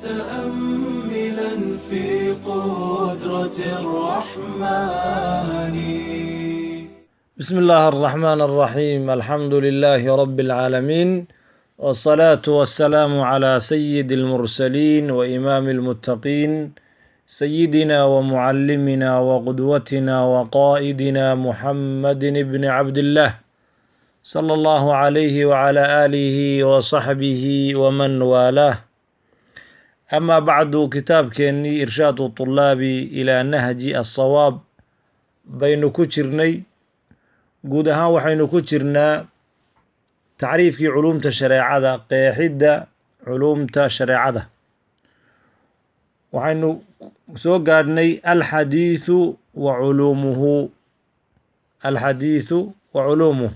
متأملا في قدرة الرحمن. بسم الله الرحمن الرحيم. الحمد لله رب العالمين، والصلاة والسلام على سيد المرسلين وإمام المتقين، سيدنا ومعلمنا وقدوتنا وقائدنا محمد بن عبد الله صلى الله عليه وعلى آله وصحبه ومن والاه. أما بعد، كتاب كيني إرشاد الطلاب إلى نهج الصواب بين كجرني guud ahaan waxaynu ku jirnaa tacriifkii culumta shareecada, qeexidda culumta shareecada. waxaynu soo gaadhnay alxadiidu wa culuumuhu. alxadiidu wa culuumuhu,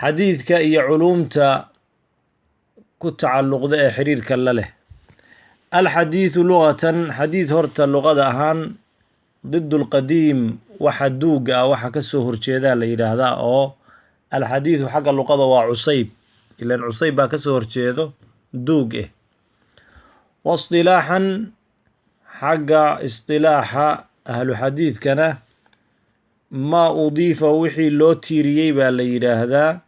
xadiidka iyo culumta ku tacalluqda ee xiriirka la leh. alxadiidu lugatan, xadiid horta luqada ahaan ضد الqadiim, waxa duuga ah waxa ka soo horjeedaa la yidhaahdaa, oo alxadiidu xagga luqada waa cusayb, ilan cusayb baa ka soo horjeedo duug eh. waاصطilaaxan, xagga isilaaxa ahlu xadiidkana maa udiifa wixii loo tiiriyey baa la yidhaahdaa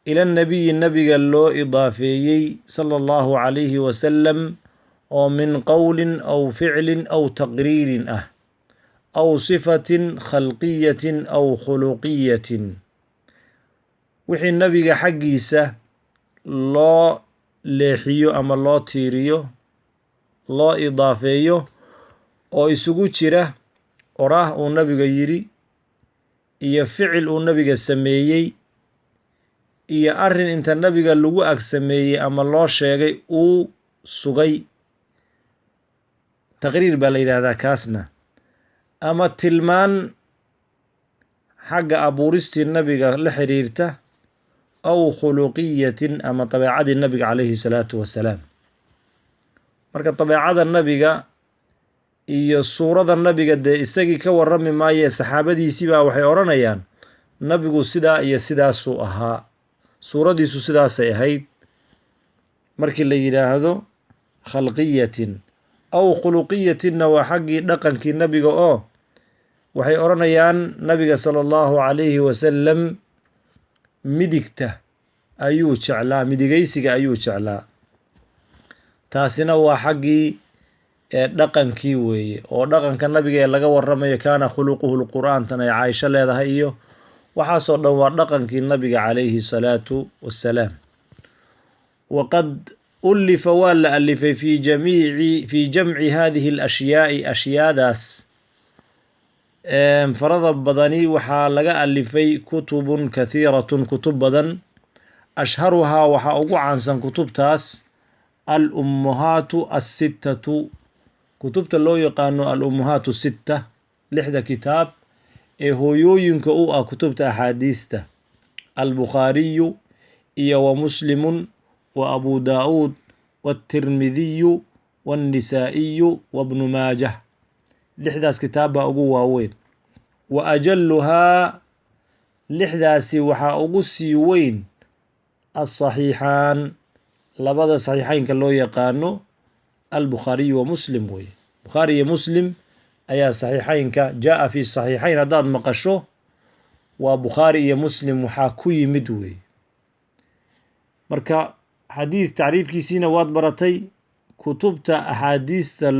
ila nabiyi, nabiga loo idaafeeyey salى اllahu عalayhi wasalam, oo min qowlin aw ficlin aw taqriirin ah, aw sifatin khalqiyatin aw khuluqiyatin. wixii nabiga xaggiisa loo leexiyo ama loo tiiriyo, loo idaafeeyo, oo isugu jira oraah uu nabiga yidhi iyo ficil uu nabiga sameeyey iyo arrin inta nabiga lagu ag sameeyey ama loo sheegay uu sugay, taqriir baa la yidhaahdaa kaasna. ama tilmaan xagga abuuristii nabiga la xiriirta, aw khuluqiyatin, ama dabeecadii nabiga calayhi salaatu wasalaam. marka dabeecada nabiga iyo suurada nabiga dee isagii ka warrami maayee saxaabadiisii baa waxay odhanayaan nabigu sidaa iyo sidaasuu ahaa, suuradiisu sidaasay ahayd. markii la yidhaahdo khalqiyatin aw khuluqiyatinna waa xaggii dhaqankii nabiga, oo waxay odhanayaan nabiga sala allahu calayhi wasalam midigta ayuu jeclaa, midigaysiga ayuu jeclaa. taasina waa xaggii dhaqankii weeye, oo dhaqanka nabiga ee laga warramayo kaana khuluquhu lqur'aan, tan ay caaisho leedahay iyo waxaasoo dhan waa dhaqankii nabiga calayhi salaatu wassalaam. waqad ulifa waa la alifay fii jamci hadihi alashyaai, ashyaadaas farada badani waxaa laga alifay kutubun kathiiratun, kutub badan. ashharuhaa waxaa ugu caansan kutubtaas alummuhaatu assittatu, kutubta loo yaqaano alummuhaatu sitta, 6 kitaab ee hooyooyinka u ah kutubta axaadiista: albukhaariyu iyo wa muslimun wa abu daa'uud waاtirmidiyu waاnnisaa'iyu wabnu maajah. 6daas kitaab baa ugu waaweyn. wa ajalluhaa, 6daasi waxaa ugu sii weyn asaxiixaan, labada saxiixeynka loo yaqaano albukhaariyu wa muslim weye. bukhaari iyo muslim ayaa saxiixeynka, jaa fi saxiixeyn haddaad maqasho waa bukhaari iyo muslim waxaa ku yimid weye. marka xadiid tacriifkiisiina waad baratay. kutubta axaadiista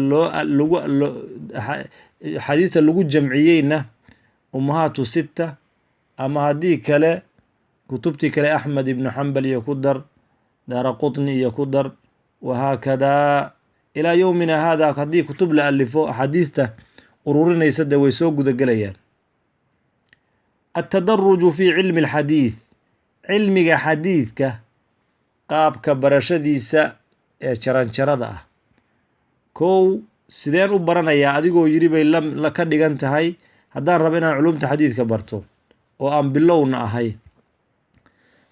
axaadiista lagu jamciyeyna ummahaatu sitta, ama haddii kale kutubtii kale axmed ibnu xambal iyo ku dar, daara qutni iyo ku dar, wahaakadaa ilaa yowmina haada. haddii kutub la alifo axaadiista ururinaysa dee way soo gudagelayaan. altadaruju fi cilmi alxadiid, cilmiga xadiidka qaabka barashadiisa ee jaranjarada ah. kow, sideen u baranayaa adigoo yidhi bay la ka dhigan tahay haddaan rabo inaan culumta xadiidka barto oo aan bilowna ahay.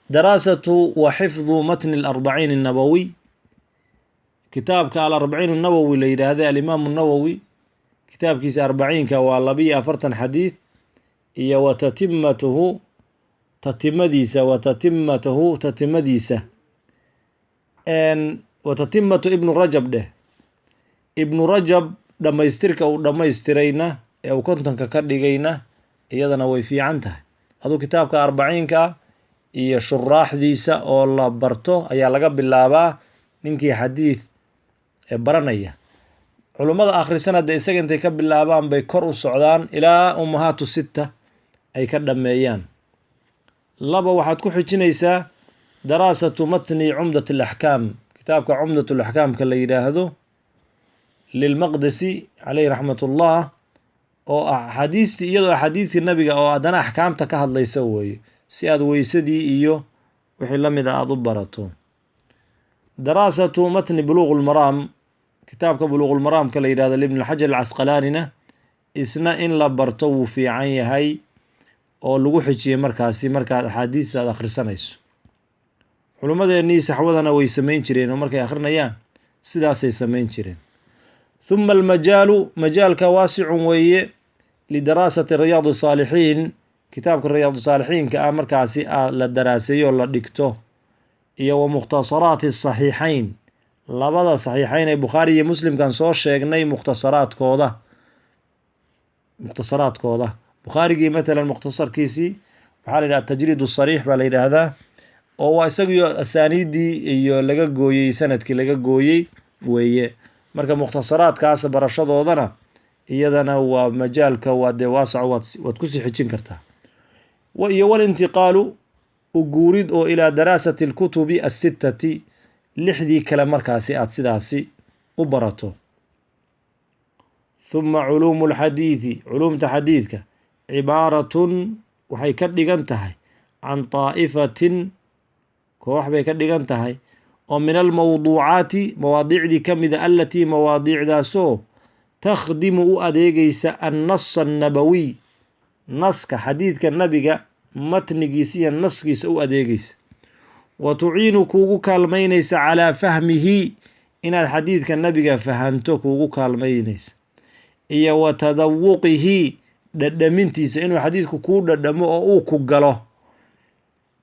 daraasatu wa xifdu matni alarbaciin annabowi, kitaabka alarbaciin annawowi la yidhaahday alimaamu nawowi, kitaabkiisa arbaciinka waa 42 xadiid, iyo wa tatimatuhu tatimadiisa watatimatu ibnu rajab dheh, ibnu rajab dhammaystirka uu dhammaystirayna ee uu kontonka ka dhigayna iyadana way fiican tahay. aduu kitaabka arbaciinka iyo shuraaxdiisa oo la barto ayaa laga bilaabaa ninkii xadiid baranaya. culummada akhrisana dee isaga intay ka bilaabaan bay kor u socdaan ilaa ummahaatu sitta ay ka dhammeeyaan. laba, waxaad ku xijinaysaa daraasatu matni cumdat alaxkaam, kitaabka cumdat alaxkaamka la yidhaahdo lilmaqdisi caleyhi raxmatullah, oo axaadiistii iyadoo axaadiistii nabiga oo haddana axkaamta ka hadlaysa weeye, si aad weysadii iyo wixii la mid a aada u barato. daraasatu matni buluuq lmaraam, kitaabka buluuq lmaraamka la yidhahdo libn xajar alcasqalaanina isna in la barto wuu fiican yahay oo lagu xijiyey markaasi markaad axaadiista aad akhrisanayso. culummadeennii saxwadana way samayn jireen oo markay akhrinayaan sidaasay samayn jireen. huma almajaalu, majaalka waasicun weeye lidaraasati riyaadi saalixiin, kitaabka riyaadu saalixiinka ah markaasi la daraaseeyo la dhigto, iyo wa mukhtasaraati asaxiixayn, labada saxiixayn ee bukhaari iyo muslimkan soo sheegnay mukhtasaraadkooda. bukhaarigii matalan mukhtasarkiisii waxaa la yidhaha tajriid sariix baa la yidhaahdaa, oo waa isagiyo asaaniiddii iyo laga gooyey, sanadkii laga gooyey weeye. marka mukhtasaraadkaas barashadoodana iyadana waa majaalka waa dee waasaco, waad kusii xijin kartaa. iyo walintiqaalu, uguurid oo ilaa daraasati alkutubi assittati, lixdii kale markaasi aad sidaasi u barato. huma culuumu lxadiidi, culuumta xadiidka cibaaratun waxay ka dhigan tahay can طaa'ifatin, koox bay ka dhigan tahay oo min almawduucaati, mawaadiicdii ka mida, alatii mawaadiicdaasoo takhdimu u adeegaysa annasa annabawiy, naska xadiidka nabiga matnigiisa iyo naskiisa u adeegaysa, wa tuciinu kuugu kaalmaynaysa calaa fahmihi, inaad xadiidka nabiga fahanto kuugu kaalmaynaysa, iyo wa tadawuqihi, dhadhamintiisa, inuu xadiidku kuu dhadhamo oo uu ku galo,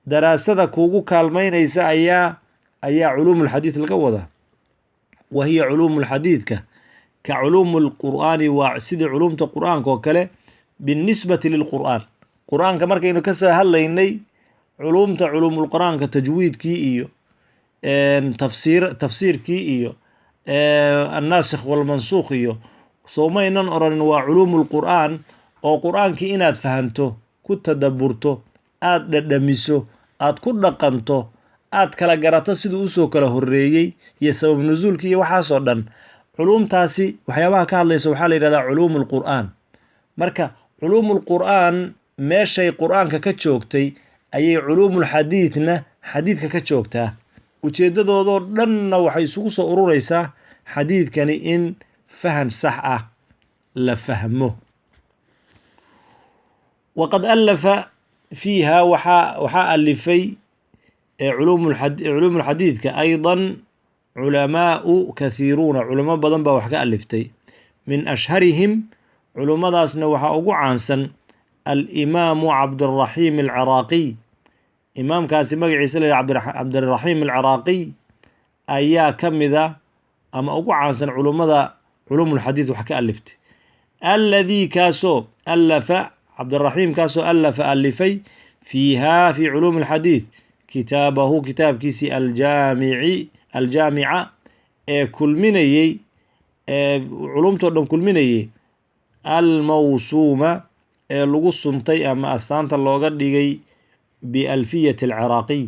daraasada kuugu kaalmaynaysa ayaa culuumulxadiid laga wadaa. wa hiya culuumulxadiidka ka culuumu lqur'aani, waa sidii culuumta qur'aanka oo kale, binnisbati lilqur'aan. qur'aanka markaynu ka soo hadlaynay culuumta culuumulqur'aanka, tajwiidkii iyo tafsiirkii iyo annaasikh walmansuukh iyo soomaynan oranin waa culuumulqur'aan, oo qur'aankii inaad fahanto, ku tadaburto, aada dhadhamiso, aada ku dhaqanto, aada kala garato siduu usoo kala horeeyey iyo sabab nusuulki iyo waxaasoo dhan. culuumtaasi waxyaabaha ka hadlaysa waxaa la yidhahdaa culuumulqur'aan. marka culuumulqur'aan meeshay qur'aanka ka joogtay ayay culuumulxadiidna xadiidka ka joogtaa. ujeeddadoodoo dhanna waxay isugu soo ururaysaa xadiidkani in fahan sax ah la fahmo. waqad allafa fiiha waxaa alifay culuumulxadiidka aydan culamaau kathiiruuna, culamo badan baa wax ka aliftay. min ashharihim, culummadaasna waxaa ugu caansan alimaamu cabdiraxiim alciraaqiy, imaamkaasi magaciisa la yidhaha cabdiraxiim alciraaqiy ayaa ka mida ama ugu caansan culummada culuumulxadiid wax ka aliftay. alladii kaasoo allafa, cabdiraxiim kaasoo allafa alifay fiihaa fi culuumi alxadiid kitaabahu, kitaabkiisii aljaamica ee kulminayey, culumtoo dhan kulminayey, almawsuuma ee lagu suntay ama astaanta looga dhigay bialfiyati alciraaqiy.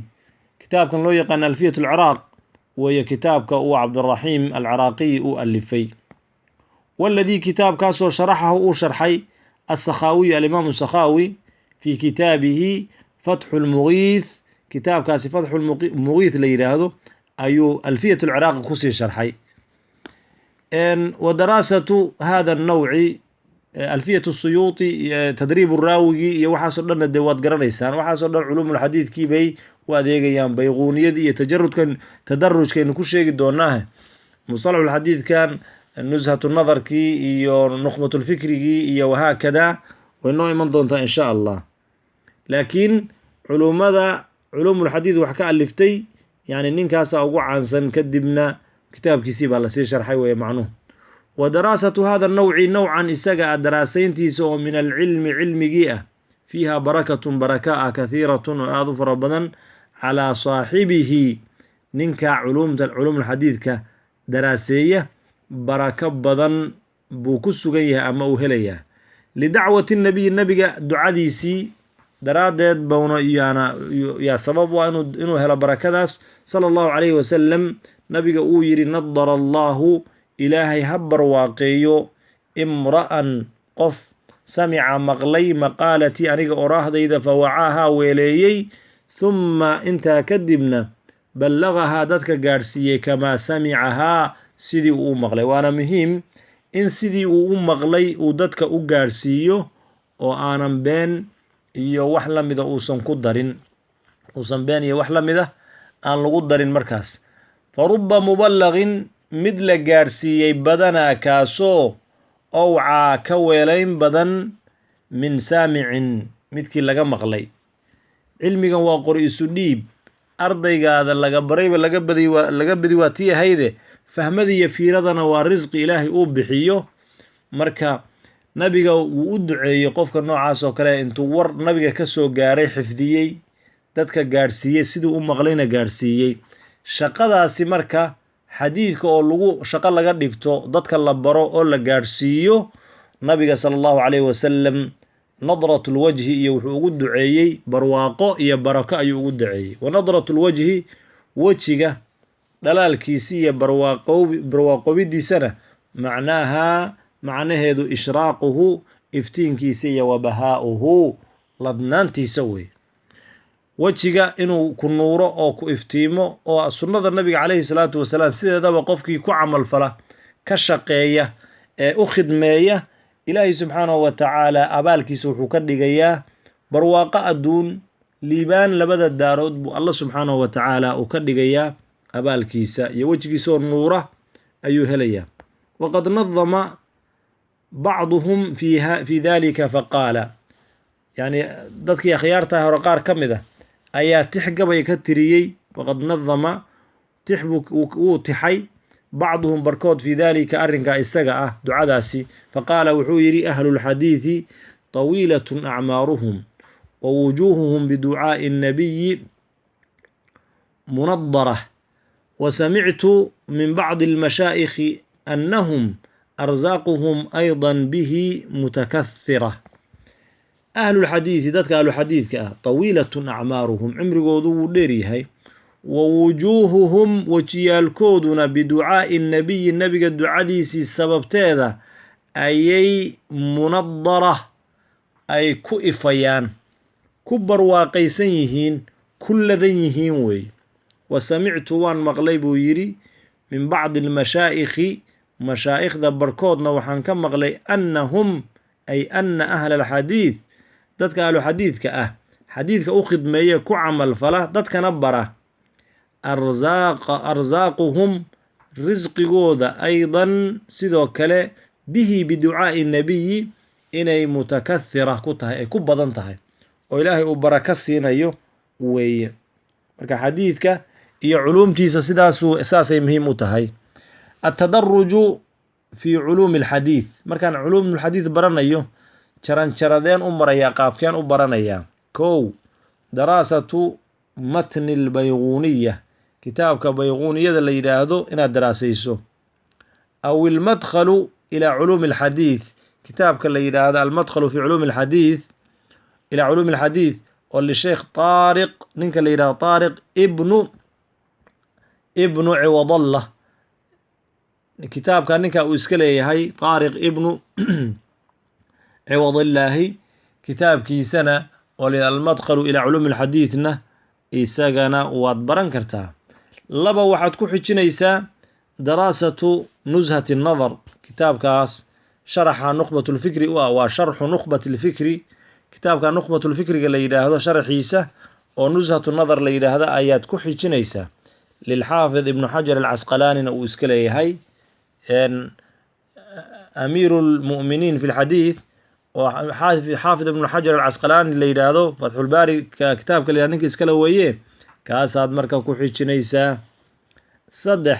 kitaabkan loo yaqaan alfiyat alciraaq weeye kitaabka uu cabdiraxiim alciraaqiy u alifay. waladii kitaabkaasoo sharaxahu uu sharxay assakhaawiy, alimaamu sakhaawi fii kitaabihi fatxu lmugiith, kitaabkaasi fatxu lmugiith la yidhaahdo ayuu alfiyat alciraaqi kusii sharxay. wa daraasatu hada annawci, alfiyat suyuuti, tadriib raawigii iyo waxaasoo dhanna dee waad garanaysaan. waxaasoo dhan culuumulxadiidkii bay u adeegayaan. bayquuniyadii iyo tadarujkaynu ku sheegi doonaahe, musalaxulxadiidkan nushatu nadarkii iyo nukhbatulfikrigii iyo wahaakada way noo iman doontaa in sha allah. laakiin culummada culuumulxadiid wax ka aliftay yani ninkaasaa ugu caansan, kadibna kitaabkiisii baa lasii sharxay weeye macnuhu. wa daraasatu hada nawci nowcan isaga ah daraasayntiisa oo min alcilmi cilmigii ah fiiha barakatun baraka ah kahiiratun oo aada u fara badan calaa saaxibihi ninka culumulxadiidka daraaseeya barako badan buu ku sugan yahay ama uu helayaa. lidacwati nabiyi nabiga ducadiisii daraaddeed bowna yaa sabab u ah inuu helo barakadaas. sala allahu calayhi wasalam nabiga uu yidhi nadara allaahu ilaahay ha barwaaqeeyo imra'an qof samica maqlay maqaalatii aniga oraahdayda fawacaahaa weeleeyey humma intaa kadibna ballagahaa dadka gaadhsiiyey kamaa samicahaa sidii uu u maqlay. waana muhiim in sidii uu u maqlay uu dadka u gaadhsiiyo oo aanan been iyo wax la mida uusan ku darin, uusan been iyo wax la mida aan lagu darin markaas. fa rubba muballagin mid la gaadhsiiyey badanaa kaasoo owcaa ka weelayn badan min saamicin midkii laga maqlay. cilmigan waa qori isu dhiib, ardaygaada laga barayba laga badi waa tii ahayde, fahmadiiyo fiiradana waa risqi ilaahay uu bixiyo. marka nabiga wuu u duceeyey qofka noocaas oo kale intuu war nabiga ka soo gaaray xifdiyey, dadka gaadhsiiyey, siduu u maqlayna gaadhsiiyey. shaqadaasi marka xadiidka oo shaqo laga dhigto, dadka la baro oo la gaadhsiiyo, nabiga sala allahu calayhi wasalam nadratulwajhi iyo wuxuu ugu duceeyey barwaaqo iyo barako ayuu ugu duceeyey. wa nadratulwajhi wejiga dhalaalkiisi iyo barwaaqobidiisana macnaheedu ishraaquhu iftiinkiisa iyo wabahaa'uhu ladnaantiisa wey. wejiga inuu ku nuuro oo ku iftiimo oo sunnada nabiga calayhi salaatu wasalaam sideedaba qofkii ku camal fala, ka shaqeeya ee u khidmeeya, ilaahay subxaanahu wa tacaala abaalkiisa wuxuu ka dhigayaa barwaaqo adduun, liibaan labada daarood buu alla subxaanahu wa tacaala uu ka dhigayaa abaalkiisa, iyo wejigiisaoo nuura ayuu helayaa. waqad nadama bacduhum fi dalika faqaala, yani dadkii akhyaartaha hore qaar ka mid ah ayaa tix gabay ka tiriyey. waqad nadama tix wuu tixay bacduhum barkood fi dalika arrinkaa isaga ah ducadaasi. faqaala wuxuu yidhi ahlulxadiidi طawiilatun acmaaruhum wa wujuuhuhum biducaa'i الnabiyi munadara wa samictu min bacdi اlmashaa'ikhi annahum arsaaquhum ayضa bihi mutakahira. ahlulxadiidi dadka ahluxadiidka ah طawiilatun acmaaruhum cimrigoodu wuu dheeryahay, wa wujuuhuhum wejiyaalkooduna biducaa'i nabiyi nabiga ducadiisii sababteeda ayay munadara ay ku ifayaan, ku barwaaqaysan yihiin, ku ladan yihiin wey. wa samictu waan maqlay buu yidhi min bacdi almashaa'ikhi mashaa'ikhda barkoodna waxaan ka maqlay annahum ay anna ahla alxadiid dadka ahluxadiidka ah xadiidka u khidmeeye ku camal fala dadkana bara arsaaquhum risqigooda aydan sidoo kale bihi biducaa'i nabiyi inay mutakahira ku tahay, ay ku badan tahay oo ilaahay uu barako siinayo weeye. marka xadiidka iyo culuumtiisa saasay muhiim u tahay. atadaruju fi culuumi alxadiid, markaan culuumulxadiid baranayo jaranjaradeen u marayaa, qaabkeen u baranayaa. kow, daraasatu matni albayquuniya, kitaabka bayquuniyada la yidhaahdo inaad daraasayso. aw ilmadkhalu ilaa culuumi alxadiid, kitaabka la yidhaahdo almadkhalu fi culuumi alxadiid ilaa culuumi alxadiid oo lisheekh taariq ninka la yidhahdo taariq ibnu ciwadallah, kitaabka ninka uu iska leeyahay taariq ibnu ciwadillaahi, kitaabkiisana oo almadkhalu ilaa culuumi alxadiidna isagana waad baran kartaa. laba, waxaad ku xijinaysaa daraasatu nushati nadar, kitaabkaas sharaxa nukhbatulfikri u ah, waa sharxu nukhbatilfikri, kitaabka nukhbatulfikriga la yidhaahdo sharaxiisa oo nushatu nadar la yidhaahdo ayaad ku xijinaysaa. lilxaafid ibnu xajar alcasqalaanina uu iska leeyahay. amiiru lmu'miniin fi lxadiid oo xaafid ibnu xajar alcasqalaani la yidhaahdo fatxulbaari kitaabka la yidhahdo ninka iskale weeye, kaasaad marka ku xijinaysaa. 3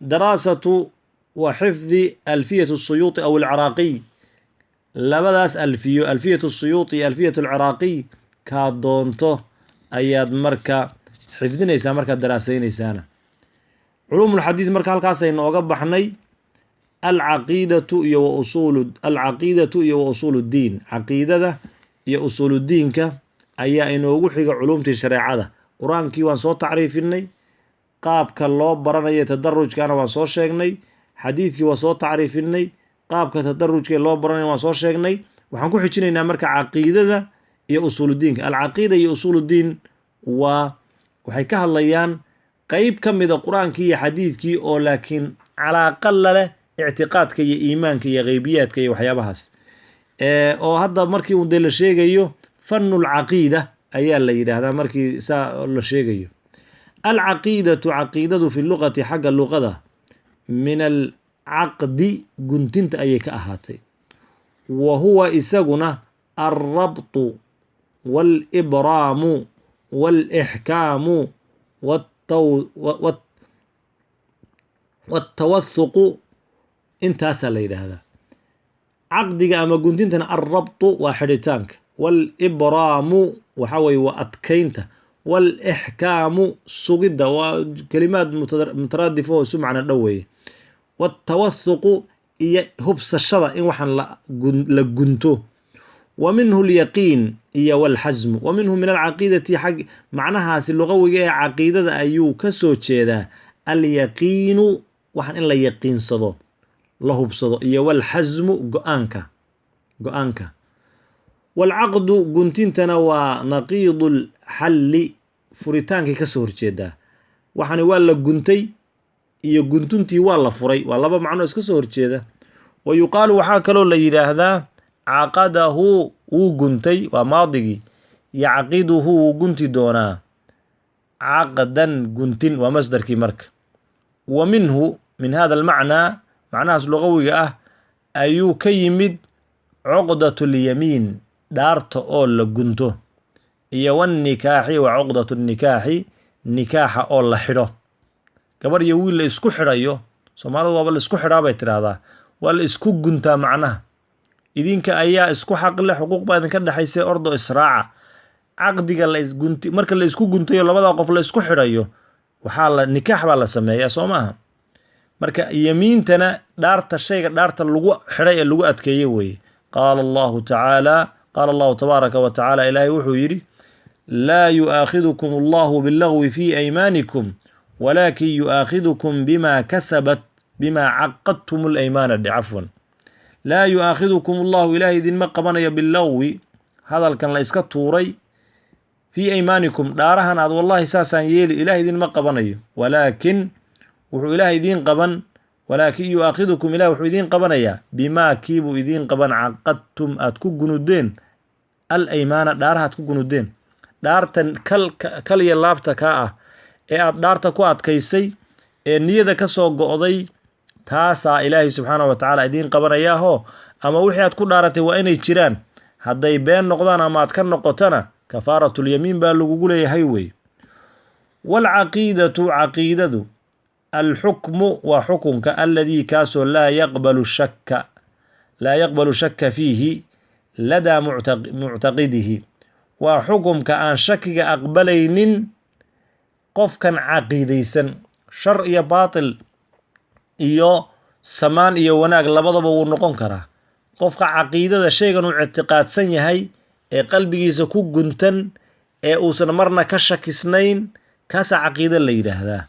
daraasatu wa xifdi alfiyatu الsuyuuطi aw alciraaqiy. labadaas alfiyo, alfiyatu الsuyuuطi iyo alfiyatu alciraaqiy, kaa doonto ayaad marka xifdinaysaa markaad daraasaynaysaana. culuum ulxadiid marka halkaasaynu oga baxnay. alcaqiidatu iyo wa usuulu ddiin, caqiidada iyo usuuludiinka ayaa inoogu xiga culumtii shareecada. qur-aankii waan soo tacriifinay, qaabka loo baranayo tadarujkana waan soo sheegnay, xadiidkii waan soo tacriifinay, qaabka tadarujka loo baranayo waan soo sheegnay. waxaan ku xijinaynaa marka caqiidada iyo usuuludiinka. alcaqiida iyo usuuluddiin waxay ka hadlayaan qeyb ka mida qur-aankii iyo xadiidkii oo laakiin calaaqa la leh ictiqaadka iyo iimaanka iyo qeybiyaadka iyo waxyaabahaas. oo hadda markii uu dee la sheegayo fanulcaqiida ayaa la yidhaahdaa markii saa la sheegayo. alcaqiidatu caqiidadu fi luqati xagga luqada min alcaqdi guntinta ayay ka ahaatay. wa huwa isaguna alrabtu waalibraamu waalixkaamu waatawathuqu, intaasaa la yidhaahdaa. caqdiga ama guntintana alrabtu waa xidhitaanka, waalibraamu waxa weye waa adkaynta, waalixkaamu sugidda, waa kelimaad mutaraadif oo isu macno dhow weeye. waatawathuqu iyo hubsashada in waxaan la gunto. wa minhu alyaqiin iyo walxasmu. wa minhu min alcaqiidati xag macnahaasi luqawiga ee caqiidada ayuu ka soo jeedaa alyaqiinu, waxaan in la yaqiinsado, la hubsado, iyo walxasmu go-aanka. walcaqdu guntintana waa naqiidu lxalli, furitaankay ka soo horjeedaa. waxani waa la guntay iyo guntuntii waa la furay, waa laba macno iska soo horjeeda. wa yuqaalu waxaa kaloo la yidhaahdaa caqadahu, wuu guntay, waa maadigii. yacqiduhu, wuu gunti doonaa. caqdan guntin, waa masdarkii marka. wa minhu, min hada almacnaa, macnahaas luqawiga ah ayuu ka yimid cuqdatu lyamiin, dhaarta oo la gunto, iyo wannikaaxi wa cuqdatu nikaaxi, nikaaxa oo la xidho. gabar iyo wiil la isku xidhayo, soomaalidu waaba la isku xidhaa bay tidhaahdaa, waa la isku guntaa macnaha. idinka ayaa isku xaq leh, xuquuq baa idinka dhexaysay, ordo israaca. caqdiga marka la isku guntayo labada qof la isku xidhayo, nikaax baa la sameeyaa, soo maaha. marka yamiintana dhaarta, shayga dhaarta lagu xidhay ee lagu adkeeye weeye. qaala allahu tabaaraka wa tacaala, ilaahay wuxuu yidhi: laa yu'aakhidukum allahu billagwi fii aymaanikum walaakin yu'aakhidukum bima caqadtum alaymaana. cafwan. laa yu'aakhidukum allahu, ilaahay idinma qabanayo billagwi, hadalkan la iska tuuray, fii aymaanikum, dhaarahan aad wallahi saasaan yeeli, ilahay idinma qabanayo. walaakin wuxuu ilaahay idiin qaban, walaakin yu'aakhidukum, ilahay wuxuu idiin qabanayaa bimaa kiibuu idiin qaban caqadtum aad ku gunudeen alaymaana, dhaaraha aad ku gunudeen. dhaartan kaliya laabta kaa ah ee aad dhaarta ku adkaysay ee niyada ka soo go'day, taasaa ilaahay subxaanahu wa tacaala idiin qabanayaahoo, ama wixii aad ku dhaaratay waa inay jiraan. hadday been noqdaan ama aad ka noqotona kafaaratulyamiin baa lagugu leeyahay wey. waalcaqiidatu caqiidadu alxukmu waa xukunka aladii kaasoo laa yaqbalu shakka fiihi ladaa muctaqidihi, waa xukumka aan shakiga aqbalaynin qofkan caqiidaysan. shar iyo baatil iyo samaan iyo wanaag labadaba wuu noqon karaa. qofka caqiidada shaygan uu ictiqaadsan yahay ee qalbigiisa ku guntan ee uusan marna ka shakisnayn, kaasaa caqiida la yidhaahdaa.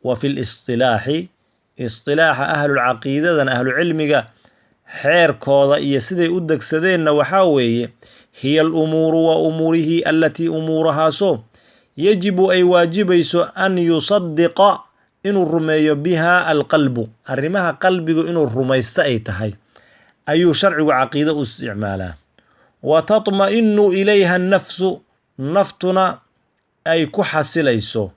wa fi listilaaxi, istilaaxa ahlulcaqiidadan ahlucilmiga xeerkooda iyo siday u degsadeenna waxaa weeye: hiya alumuuru wa umuurihii allatii umuurahaasoo yajibu ay waajibayso an yusadiqa inuu rumeeyo bihaa alqalbu, arrimaha qalbigu inuu rumaysto ay tahay, ayuu sharcigu caqiido u isticmaalaa. wa tatma'inu ilayha annafsu, naftuna ay ku xasilayso,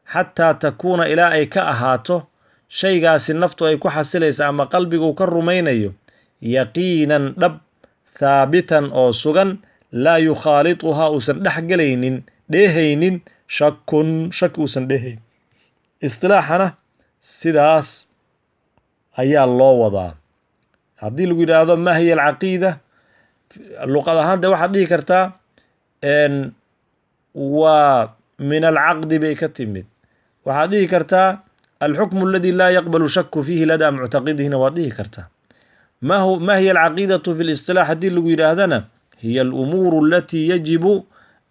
xataa takuuna ilaa ay ka ahaato shaygaasi naftu ay ku xasilaysa ama qalbigu ka rumaynayo, yaqiinan dhab, haabitan oo sugan, laa yukhaaliطuhaa uusan dhex gelaynin, dheehaynin shakun shaki uusan dhehayn. istilaaxana sidaas ayaa loo wadaa. haddii lagu yidhaahdo maa hiya alcaqiida, luqad ahaan dee waxaad dhihi kartaa waa min alcaqdi bay ka timid. waxaad dhihi kartaa alxukmu aladi laa yaqbalu shaku fiihi ladaa muctaqidihina waad dhihi kartaa. ma hiya alcaqiidatu fi listilaax haddii lagu yidhaahdana hiya alumuuru alatii yajibu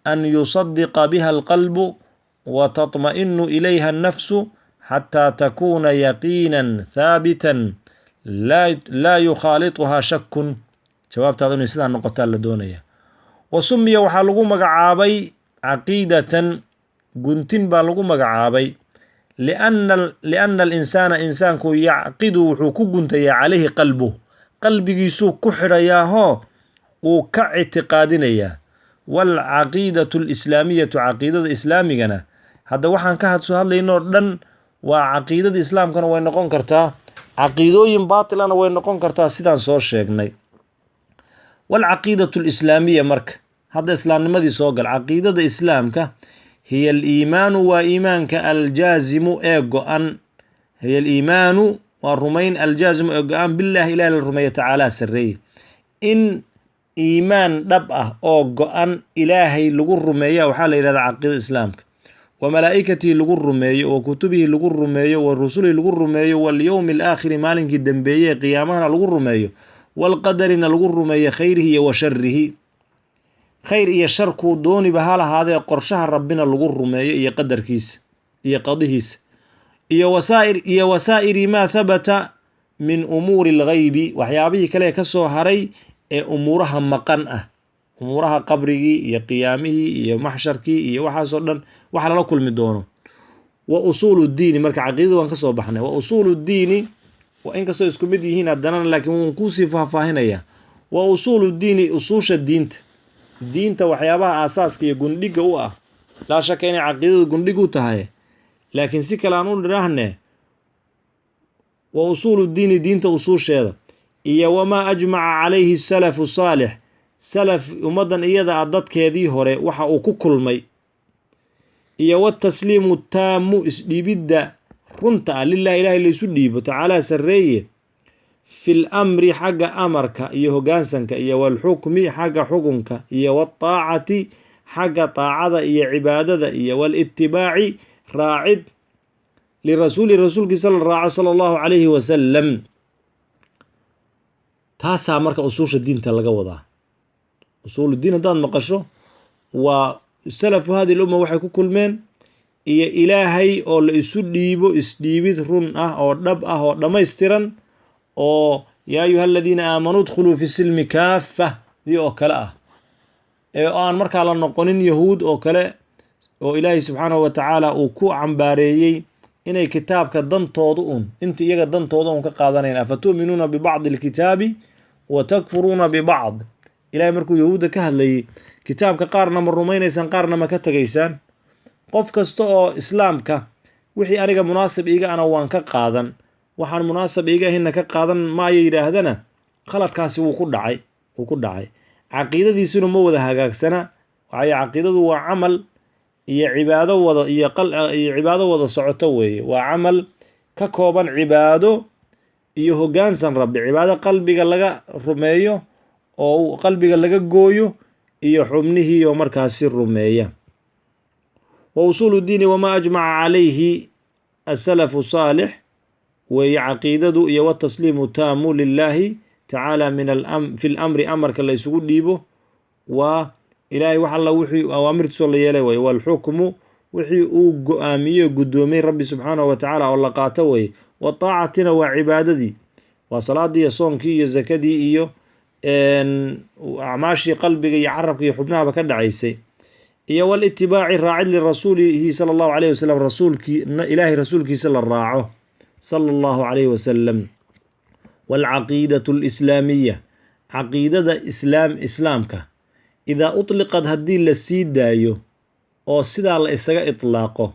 an yusadiqa biha alqalbu wa taطma'inu ilayha annafsu xataa takuuna yaqiinan haabitan laa yukhaaliطuhaa shakun. jawaabtaada inay sidaa noqotaa la doonaya. wa sumiya waxaa lagu magacaabay caqiidatan, guntin baa lagu magacaabay lianna alinsaana insaanku yacqidu wuxuu ku guntayaa calayhi qalbuh, qalbigiisuu ku xidhayaahoo uu ka ictiqaadinayaa. waalcaqiidatu alislaamiyatu, caqiidada islaamigana hadda waxaan ka hadlaynoo dhan waa caqiidada islaamkana way noqon kartaa, caqiidooyin baatilana way noqon kartaa sidaan soo sheegnay. waalcaqiidatu alislaamiya marka hadda islaamnimadii soo gal. caqiidada islaamka hiya aliimaanu waa iimaanka aljaazimu ee go-an. hiya aliimaanu waa rumayn aljaazimu ee go-an bilaahi ilahi la rumeeya tacaalaa sarreeye. in iimaan dhab ah oo go-an ilaahay lagu rumeeya waxaa la yidhahdaa caqiidada islaamka. wa malaa'ikatii lagu rumeeyo, wa kutubihii lagu rumeeyo, wa rusulii lagu rumeeyo, walyowmi alaakhiri maalinkii dembeeye ee qiyaamahana lagu rumeeyo, walqadarina lagu rumeeyo khayrihi iyo wa sharihi. khayr iyo sharkuu dooniba ha lahaadee qorshaha rabbina lagu rumeeyo iyo qadarkiisa iyo qadihiisa. iyo wasaa'iri maa habata min umuuri alghaybi, waxyaabihii kale ka soo haray ee umuuraha maqan ah, umuuraha qabrigii iyo qiyaamihii iyo maxsharkii iyo waxaasoo dhan waxa lala kulmi doono. wa usuulu ddiini, marka caqiidada waan ka soo baxnay. wa usuulu ddiini waa inkastoo isku mid yihiin haddana laakiin waan kuusii faahfaahinaya. wa usuulu ddiini, usuusha diinta, diinta waxyaabaha aasaaska iyo gundhiga u ah. laa shaka inay caqiidadu gundhig u tahay, laakiin si kale aan u dhirahne wa usuulu ddiini, diinta usuusheeda, iyo wamaa ajmaca calayhi salafu saalix, salaf ummaddan iyada ah dadkeedii hore waxa uu ku kulmay, iyo watasliimu taamu, isdhiibidda runta ah lilahi ilaahay laysu dhiibo tacaalaa sarreeye, fil amri xagga amarka iyo hoggaansanka, iyo walxukmi xagga xukunka, iyo waataacati xagga taacada iyo cibaadada, iyo walitibaaci raacid lirasuuli rasuulkiisa la raaco sala allahu calayhi wasalam. taasaa marka usuusha diinta laga wadaa. usuuluddiin haddaad maqasho waa salafu hadihi lumma waxay ku kulmeen, iyo ilaahay oo la isu dhiibo isdhiibid run ah oo dhab ah oo dhammaystiran, oo yaa ayuha aladiina aamanuu dkhuluu fi silmi kaafa dii oo kale ah, ee aan markaa la noqonin yahuud oo kale oo ilaahay subxaanahu wa tacaala uu ku cambaareeyey inay kitaabka dantooda inta iyaga dantooda ka qaadanayn. afatu'minuuna bibacdi alkitaabi wa takfuruuna bibacd. ilaahay markuu yahuudda ka hadlayey kitaabka qaarna ma rumaynaysaan qaarna ma ka tegaysaan. qof kasta oo islaamka wixii aniga munaasib iiga ana waan ka qaadan, waxaan munaasab iiga ahinna ka qaadan maayo yidhaahdana khaladkaasi wuu ku dhacay. caqiidadiisuna ma wada hagaagsana. waxay caqiidadu waa camal iyo cibaado wada socoto weeye. waa camal ka kooban cibaado iyo hoggaansan rabbi. cibaado qalbiga laga rumeeyo oo qalbiga laga gooyo, iyo xubnihii oo markaasi rumeeya. wa usuulu ddiini wamaa ajmaca calayhi asalafu saalix weeye caqiidadu, iyo watasliimu taamu lilaahi tacaala fi lamri, amarka la isugu dhiibo waa ilaahay wax alla wixii awaamirtiisoo la yeelay weye. waalxukmu wixii uu go-aamiyey guddoomiyey rabbi subxaanahu wa tacaala oo la qaato weye. wataacatina waa cibaadadii, waa salaadii iyo soonkii iyo zakadii iyo acmaashii qalbiga iyo carabka iyo xubnahaba ka dhacaysay. iyo walitibaaci raacid lirasuulihi sala allahu calayhi wasalam, ilaahay rasuulkiisa la raaco sala allahu calayhi wasalam. waalcaqiidatu alislaamiya, caqiidada islaamka idaa utliqad haddii la sii daayo oo sidaa la isaga itlaaqo,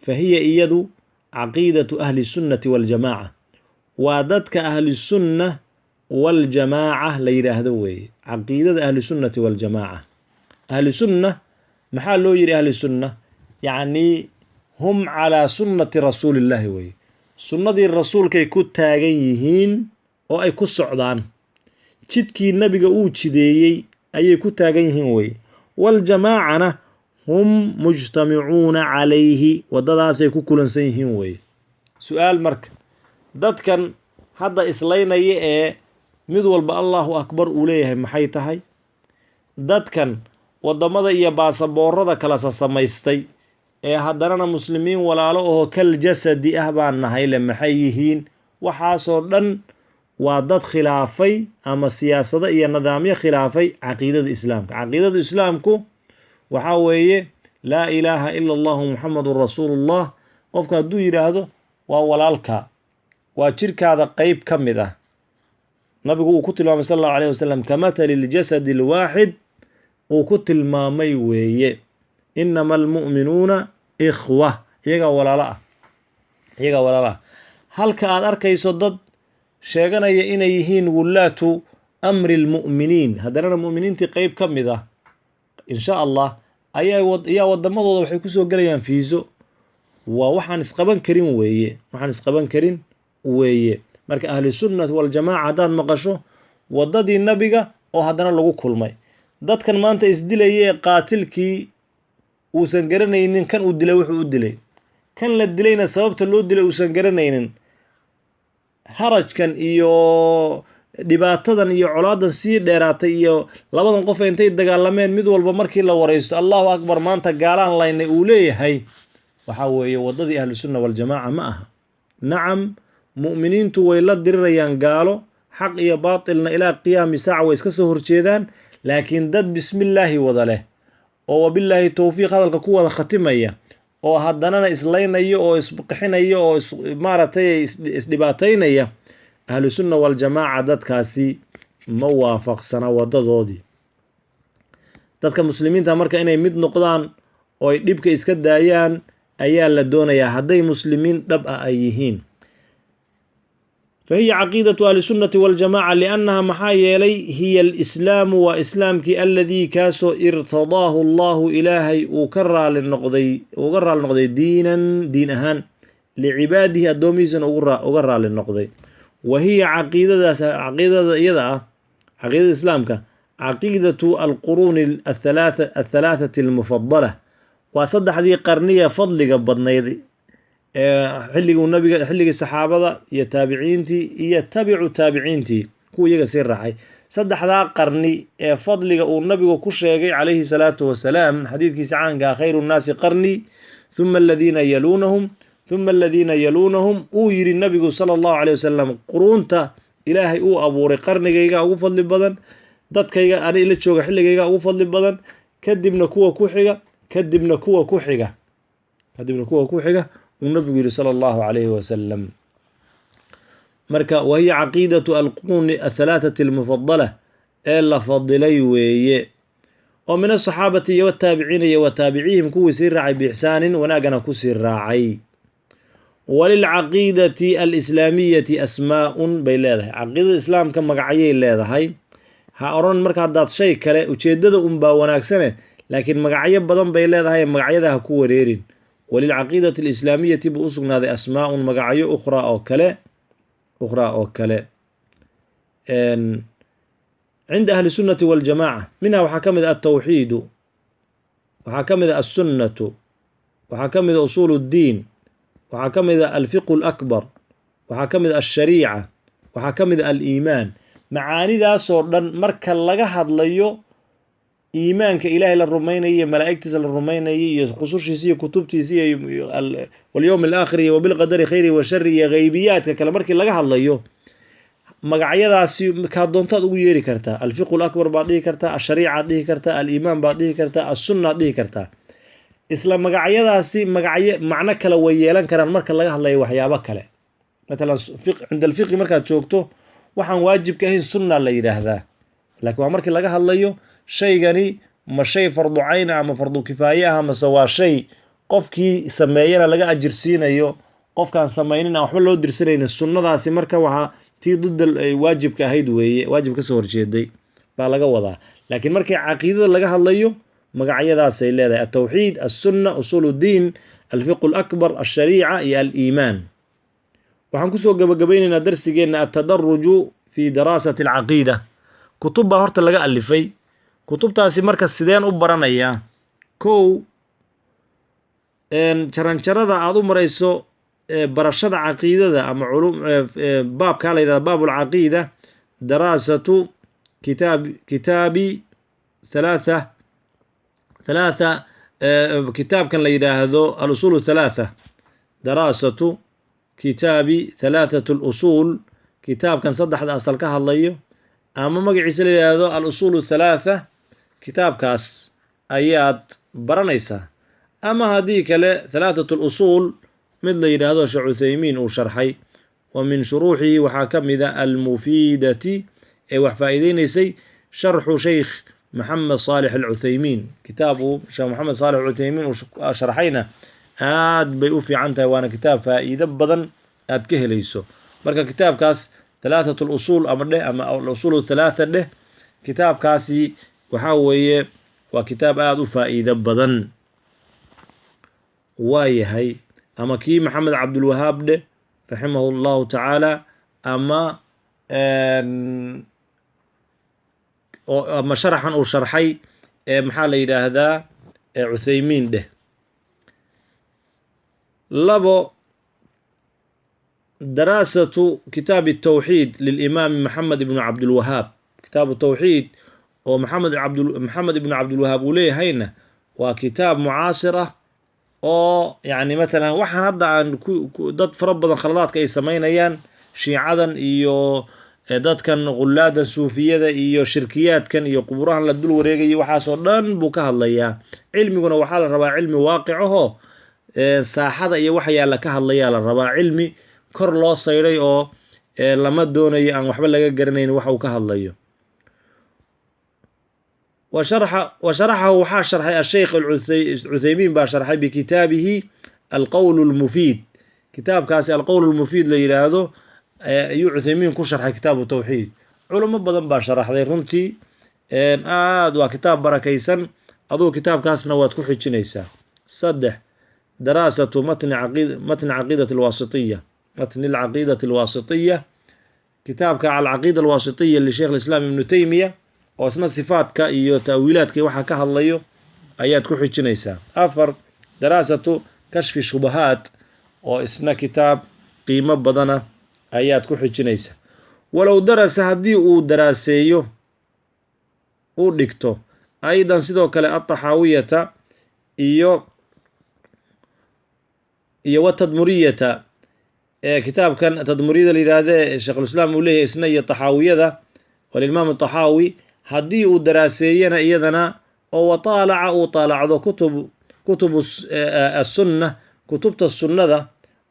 fa hiya iyadu caqiidatu ahli sunnati waljamaaca, waa dadka ahlisunna waljamaaca la yidhaahdo weeye. caqiidada ahlisunnati waljamaaca. ahlisunna maxaa loo yidhi ahlisunna? yacnii hum calaa sunnati rasuulillaahi weye, sunnadii rasuulkay ku taagan yihiin oo ay ku socdaan, jidkii nebiga uu jideeyey ayay ku taagan yihiin weye. waljamaacana hum mujtamicuuna calayhi, waddadaasay ku kulansan yihiin weye. su-aal marka, dadkan hadda islaynaya ee mid walba allahu akbar uu leeyahay maxay tahay? dadkan waddamada iyo baasaboorada kala sasamaystay ee haddanana muslimiin walaalo oo kal jasadi ah baan nahay le maxay yihiin? waxaasoo dhan waa dad khilaafay ama siyaasado iyo nidaamyo khilaafay caqiidada islaamka. caqiidada islaamku waxaa weeye laa ilaaha ila allahu muxamadun rasuulullah. qofka hadduu yidhaahdo waa walaalka, waa jirkaada qeyb ka mid ah. nabigu uu ku tilmaamay sal allahu alayh wasalam kamathali ljasadi alwaaxid, uu ku tilmaamay weeye. inama almu'minuuna ikhwa, iyagaa walaalo ah, iyagaa walaalo ah. halka aad arkayso dad sheeganaya inay yihiin wulaatu amri lmu'miniin, haddanana mu'miniintii qeyb ka mid ah, insha allah ayaa waddamadooda waxay kusoo gelayaan fiiso. waa waxaan isqaban karin weeye, waxaan isqaban karin weeye. marka ahlusunnati waljamaaca haddaad maqasho, waddadii nabiga oo haddana lagu kulmay. dadkan maanta isdilaya ee qaatilkii uusan garanaynin kan uu dilay wuxuu u dilay, kan la dilayna sababta loo dilay uusan garanaynin, harajkan iyo dhibaatadan iyo colaadan sii dheeraatay iyo labadan qof intay dagaalameen mid walba markii la waraysto allahu akbar maanta gaalaan laynay uu leeyahay, waxaa weeye waddadii ahlusunna waljamaaca ma aha. nacam, mu'miniintu way la dirirayaan gaalo, xaq iyo baatilna ilaa qiyaami saaca way iska soo horjeedaan, laakiin dad bismillaahi wada leh oo wabillaahi towfiiq hadalka ku wada khatimaya oo haddanana islaynayo oo isqixinayo oo maaragtay isdhibaataynaya, ahlusunna waljamaaca dadkaasi ma waafaqsana waddadoodii. dadka muslimiinta marka inay mid noqdaan oo ay dhibka iska daayaan ayaa la doonayaa hadday muslimiin dhab ah ay yihiin. fahiya caqiidatu ahlisunnati waljamaaca liannaha maxaa yeelay hiya alislaamu waa islaamkii alladii kaasoo irtadaahu allahu ilaahay uga raali noqday diinan diin ahaan licibaadihi addoomihiisana uga raali noqday. wa hiya caqiidada iyada ah, caqiidada islaamka, caqiidatu alquruuni athalaathati almufadala, waa saddexdii qarniya fadliga badnayd xilligii saxaabada iyo taabiciintii iyo tabicu taabiciintii kuwa iyaga sii raacay. saddexdaa qarni ee fadliga uu nabigu ku sheegay calayhi salaatu wasalaam xadiidkiisa caanka khayru nnaasi qarnii huma aladiina yaluunahum huma aladiina yaluunahum, uu yidhi nabigu sala allahu calay wasalam quruunta ilaahay uu abuuray qarnigayga ugu fadli badan, dadkayga ani ila jooga xilligayga ugu fadli badan, kadibna kuwa ku xiga, kadibna kuwa ku xiga uu nabigu yidhi sala allahu calayhi wasalam. marka wahiya caqiidatu alquruuni athalaathati almufadala ee la fadilay weeye, oo min asaxaabati iyo wataabiciina iyo wataabicihim kuwii sii raacay biixsaanin wanaagana kusii raacay. walilcaqiidati alislaamiyati asmaa-un bay leedahay, caqiidada islaamka magacyay leedahay. ha odhan marka haddaad shay kale ujeeddada unbaa wanaagsane, laakiin magacyo badan bay leedahay, magacyada ha ku wareerin. walilcaqiidati alislaamiyati buu u sugnaaday asmaa-un magacyo ukhraa oo kale cinda ahli sunnati waljamaaca. minha waxaa ka mid a altawxiidu, waxaa ka mid a assunnatu, waxaa ka mid a usuulu اddiin, waxaa ka mid a alfiqhu alakbar, waxaa ka mid a alshariica, waxaa ka mid a aliimaan. macaanidaasoo dhan marka laga hadlayo iimaanka ilaahay la rumaynayo iyo malaa'igtiisa la rumaynayo iyo rusushiisa iyo kutubtiisa iyo walyowmi alaakhir iyo wabilqadari khayri wa shari iyo geybiyaadka kale markii laga hadlayo, magacyadaasi kaa doontaad ugu yeeri kartaa. alfiqhu alakbar baad dhihi kartaa, ashariicaad dhihi kartaa, aliimaan baad dhihi kartaa, assunnaad dhihi kartaa. isla magacyadaasi macno kale way yeelan karaan marka laga hadlayo waxyaabo kale. matalan cinda alfiqhi markaad joogto waxaan waajibka ahayn sunna la yidhaahdaa, laakiin waa markii laga hadlayo shaygani ma shay fardu cayn ah ama fardu kifaaye ah, mase waa shay qofkii sameeyana laga ajirsiinayo, qofkaan samaynin aan waxba loo dirsanaynin. sunnadaasi marka waxaa tii didda waajibka ahayd weeye, waajib ka soo horjeeday baa laga wadaa. laakiin markii caqiidada laga hadlayo magacyadaasay leedahay: altawxiid, alsunna, usuul uddiin, alfiqu alakbar, alshariica iyo aliimaan. waxaan kusoo gabagabaynaynaa darsigeenna altadaruju fi daraasati alcaqiida. kutub baa horta laga alifay. kutubtaasi marka sideen u baranayaa? kow, jaranjarada aad u marayso barashada caqiidada ama baabkaa la yidhahda baab alcaqiida, daraasatu kitaabi halaatha kitaabkan la yidhaahdo alusuul halaatha, daraasatu kitaabi halaathatu alusuul, kitaabkan saddexda asal ka hadlayo ama magaciisa la yidhaahdo alusuul halaatha, kitaabkaas ayaad baranaysaa. ama haddii kale halaathatu alusuul mid la yidhaahdo sheekh cuthaymiin uu sharxay, wa min shuruuxihi waxaa ka mida almufiidati ee wax faa'iideynaysay sharxu sheykh maxamed saalix alcuthaymiin. kitaabu sheekh maxamed saalix alcuthaymiin uu sharxayna aad bay u fiican tahay, waana kitaab faa'iido badan aad ka helayso. marka kitaabkaas halaathatu alusuul ama dheh ama alusuul halaatha dheh, kitaabkaasi waxaa weeye waa kitaab aad u faa'iido badan. waayahay, ama kii maxamed cabdulwahaab dheh raximahu llahu tacaala, ama sharaxan uu sharxay maxaa la yidhaahdaa cuthaymiin dheh. labo, daraasatu kitaabi الtawxiid lilimaami maxamed ibnu cabdilwahaab. kitaabu tawxiid oo maxamed ibnu cabdilwahaab uu leeyahayna waa kitaab mucaasir ah, oo yani matalan waxaan hadda aan dad fara badan khaladaadka ay samaynayaan, shiicadan iyo dadkan qulaada suufiyada iyo shirkiyaadkan iyo quburahan la dul wareegayo, waxaasoo dhan buu ka hadlayaa. cilmiguna waxaa la rabaa cilmi waaqicaho saaxada iyo wax yaalla ka hadlayaa la rabaa, cilmi kor loo sayray oo lama doonayo aan waxba laga garanayn waxa uu ka hadlayo. وشرحه waxaa sharxay الشheykh cuthaymiin baa sharxay bikitaabihi alqowl الmufiid. kitaabkaasi alqowl الmufiid la yidhaahdo ayuu cuthaymiin ku sharxay kitaabu tawxiid. culamo badan baa sharaxday runtii, aad waa kitaab barakaysan. aduu kitaabkaasna waad ku xijinaysaa. saddex, daraasatu matni caqiidati alwaasitiya. matni alcaqiidati alwaasitiya, kitaabka alcaqiida alwaasitiya lisheikh alislaam ibnu taymiya oo isna sifaadka iyo ta'wiilaadka waxaa ka hadlayo ayaad ku xijinaysaa. afar, daraasatu kashfi shubahaat oo isna kitaab qiimo badana ayaad ku xijinaysaa. walow darasa haddii uu daraaseeyo uu dhigto aydan sidoo kale ataxaawiyata iyo watadmuriyata, kitaabkan tadmuriyada la yidhaahde sheekhulislaam uu leeyahay isna iyo taxaawiyada walimaam taxaawi, haddii uu daraaseeyana iyadana oo wataalaca uu taalacdo kutubu asunna, kutubta sunnada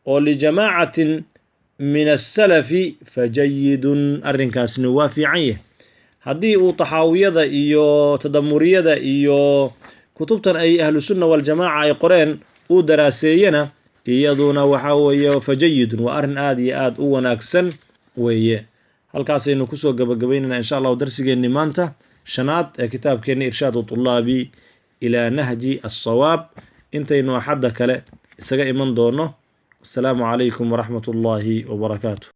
oo lijamaacatin min asalafi fajayidun, arrinkaasna waa fiican yahay. haddii uu taxaawiyada iyo tadamuriyada iyo kutubtan ay ahlu sunna waljamaaca ay qoreen uu daraaseeyana iyaduna waxaa weeye fajayidun, waa arrin aad iyo aad u wanaagsan weeye. halkaasaynu kusoo gabagabaynayna insha allahu darsigeenni maanta shanaad ee kitaabkeenni irshaadu طulaabi ilaa nahji aلsawaab. intaynu axadda kale isaga iman doono. asalaamu calaykum waraxmat ullaahi wabarakaatu.